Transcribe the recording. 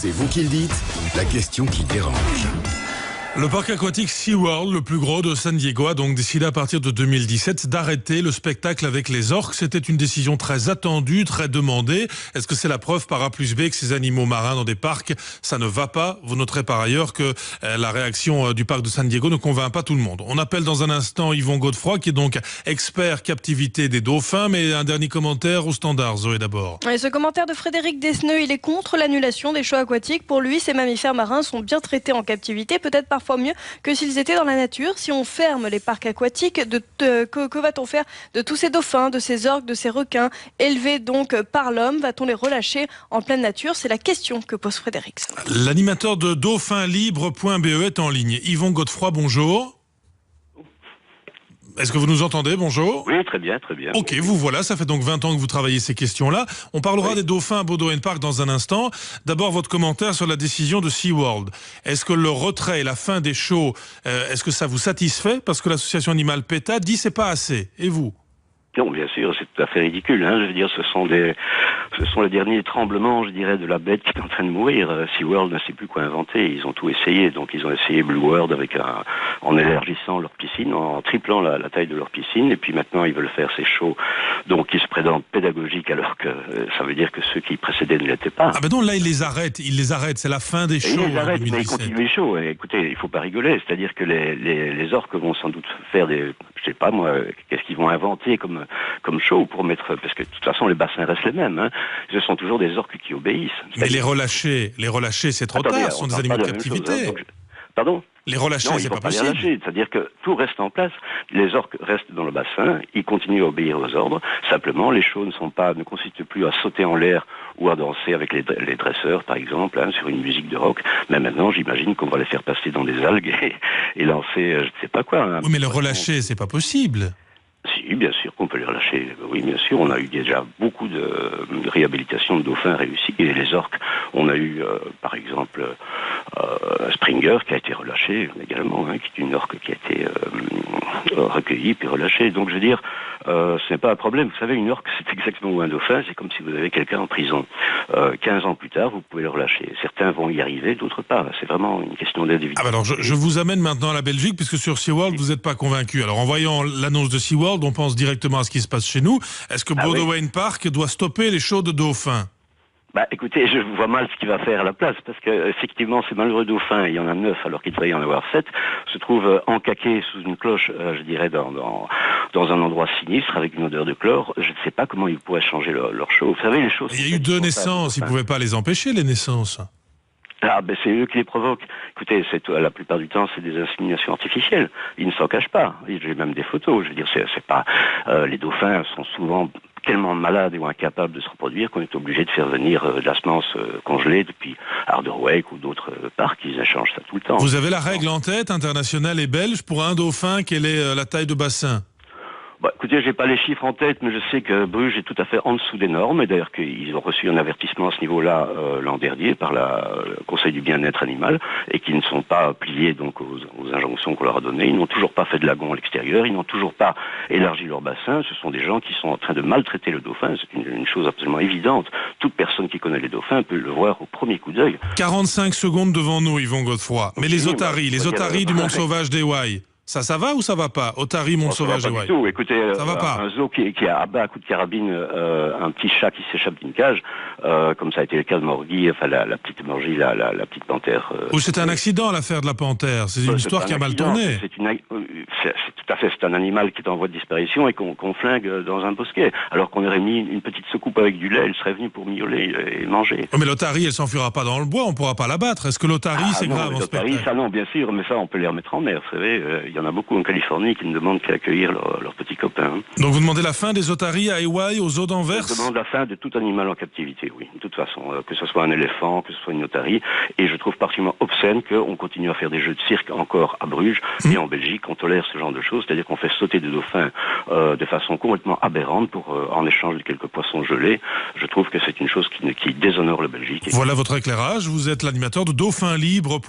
C'est vous qui le dites, la question qui dérange. Le parc aquatique SeaWorld, le plus gros de San Diego, a donc décidé à partir de 2017 d'arrêter le spectacle avec les orques. C'était une décision très attendue, très demandée. Est-ce que c'est la preuve par A plus B que ces animaux marins dans des parcs, ça ne va pas? Vous noterez par ailleurs que la réaction du parc de San Diego ne convainc pas tout le monde. On appelle dans un instant Yvon Godefroy, qui est donc expert captivité des dauphins. Mais un dernier commentaire au standard, Zoé d'abord. Et ce commentaire de Frédéric Desneux, il est contre l'annulation des shows aquatiques. Pour lui, ces mammifères marins sont bien traités en captivité, peut-être parfois mieux que s'ils étaient dans la nature. Si on ferme les parcs aquatiques, que va-t-on faire de tous ces dauphins, de ces orques, de ces requins, élevés donc par l'homme? Va-t-on les relâcher en pleine nature? C'est la question que pose Frédéric. L'animateur de dauphinlibre.be est en ligne. Yvon Godefroy, bonjour. Est-ce que vous nous entendez? Bonjour. Oui, très bien, très bien. Ok, vous voilà, ça fait donc 20 ans que vous travaillez ces questions-là. On parlera des dauphins à Bowdoin Park dans un instant. D'abord, votre commentaire sur la décision de SeaWorld. Est-ce que le retrait et la fin des shows, est-ce que ça vous satisfait? Parce que l'association animale PETA dit c'est pas assez. Et vous? Non, bien sûr, c'est tout à fait ridicule. Je veux dire, ce sont les derniers tremblements, je dirais, de la bête qui est en train de mourir. SeaWorld ne sait plus quoi inventer. Ils ont tout essayé. Donc, ils ont essayé Blue World en élargissant leur piscine, en triplant la taille de leur piscine. Et puis maintenant, ils veulent faire ces shows, donc qui se présentent pédagogiques, alors que ça veut dire que ceux qui précédaient ne l'étaient pas. Ah ben non, là, ils les arrêtent. C'est la fin des shows. Ils les arrêtent, mais ils continuent les shows. Et écoutez, il faut pas rigoler. C'est-à-dire que les orques vont sans doute faire je sais pas moi, qu'est-ce qu'ils vont inventer comme show pour mettre, parce que de toute façon les bassins restent les mêmes. Ce sont toujours des orques qui obéissent. Mais les relâcher, c'est trop tard. Ce sont des animaux de captivité. Pardon? Les relâcher, c'est pas possible. C'est-à-dire que tout reste en place. Les orques restent dans le bassin, ils continuent à obéir aux ordres. Simplement, les shows ne consistent plus à sauter en l'air ou à danser avec les dresseurs, par exemple, sur une musique de rock. Mais maintenant, j'imagine qu'on va les faire passer dans des algues et lancer, je ne sais pas quoi. Oui, mais le relâcher, c'est pas possible. Si, bien sûr qu'on peut les relâcher. Oui, bien sûr, on a eu déjà beaucoup de réhabilitation de dauphins réussis. Et les orques, on a eu, par exemple, Springer qui a été relâché également, qui est une orque qui a été recueillie puis relâchée. Donc, je veux dire, ce n'est pas un problème. Vous savez, une orque, c'est exactement un dauphin. C'est comme si vous avez quelqu'un en prison. 15 ans plus tard, vous pouvez le relâcher. Certains vont y arriver, d'autres pas. C'est vraiment une question d'individu. Alors, je vous amène maintenant à la Belgique, puisque sur SeaWorld, vous n'êtes pas convaincu. Alors, en voyant l'annonce de SeaWorld, on pense directement à ce qui se passe chez nous. Est-ce que Bowdoin Park doit stopper les shows de dauphins? Écoutez, je vois mal ce qu'il va faire à la place, parce que effectivement, ces malheureux dauphins, il y en a 9 alors qu'il devrait y en avoir 7, se trouvent encaqués sous une cloche, je dirais, dans un endroit sinistre, avec une odeur de chlore. Je ne sais pas comment ils pourraient changer leur show. Vous savez, les choses... Il y a eu 2 naissances, ils ne pouvaient pas les empêcher, les naissances. C'est eux qui les provoquent. Écoutez, la plupart du temps, c'est des inséminations artificielles. Ils ne s'en cachent pas. J'ai même des photos. Je veux dire, c'est pas... les dauphins sont souvent tellement malades ou incapables de se reproduire qu'on est obligé de faire venir de la semence congelée depuis Harderwijk ou d'autres parcs. Ils échangent ça tout le temps. Vous avez la règle en tête, internationale et belge, pour un dauphin, quelle est la taille de bassin? Écoutez, j'ai pas les chiffres en tête, mais je sais que Bruges est tout à fait en dessous des normes, et d'ailleurs qu'ils ont reçu un avertissement à ce niveau-là l'an dernier par le Conseil du bien-être animal, et qu'ils ne sont pas pliés donc aux injonctions qu'on leur a données. Ils n'ont toujours pas fait de lagon à l'extérieur, ils n'ont toujours pas élargi leur bassin. Ce sont des gens qui sont en train de maltraiter le dauphin. C'est une chose absolument évidente. Toute personne qui connaît les dauphins peut le voir au premier coup d'œil. 45 secondes devant nous, Yvon Godefroy. Mais les otaries du monde sauvage d'Hawaï, ça va ou ça va pas? Otarie, monde sauvage d'Hawaï. Pas du tout. Écoutez, ça va pas. Un zoo qui abat à coup de carabine un petit chat qui s'échappe d'une cage, comme ça a été le cas de Morgie, enfin la petite Morgie, la petite panthère. Ou c'était un accident, l'affaire de la panthère. C'est une histoire qui a mal tourné. C'est tout à fait, c'est un animal qui est en voie de disparition et qu'on flingue dans un bosquet. Alors qu'on aurait mis une petite soucoupe avec du lait, elle serait venue pour miauler et manger. Mais l'otarie, elle s'enfuira pas dans le bois, on pourra pas la battre. Est-ce que l'otarie, c'est grave en spectacle? Ça non, bien sûr, mais ça on peut les remettre en mer, vous savez. Il y en a beaucoup en Californie qui ne demandent qu'à accueillir leurs petits copains. Donc vous demandez la fin des otaries à Hawaï, aux eaux d'Anvers? Je demande la fin de tout animal en captivité, oui. De toute façon, que ce soit un éléphant, que ce soit une otarie. Et je trouve particulièrement obscène qu'on continue à faire des jeux de cirque encore à Bruges et en Belgique. On tolère ce genre de choses, c'est-à-dire qu'on fait sauter des dauphins de façon complètement aberrante en échange de quelques poissons gelés. Je trouve que c'est une chose qui déshonore la Belgique. Voilà votre éclairage. Vous êtes l'animateur de dauphinlibre.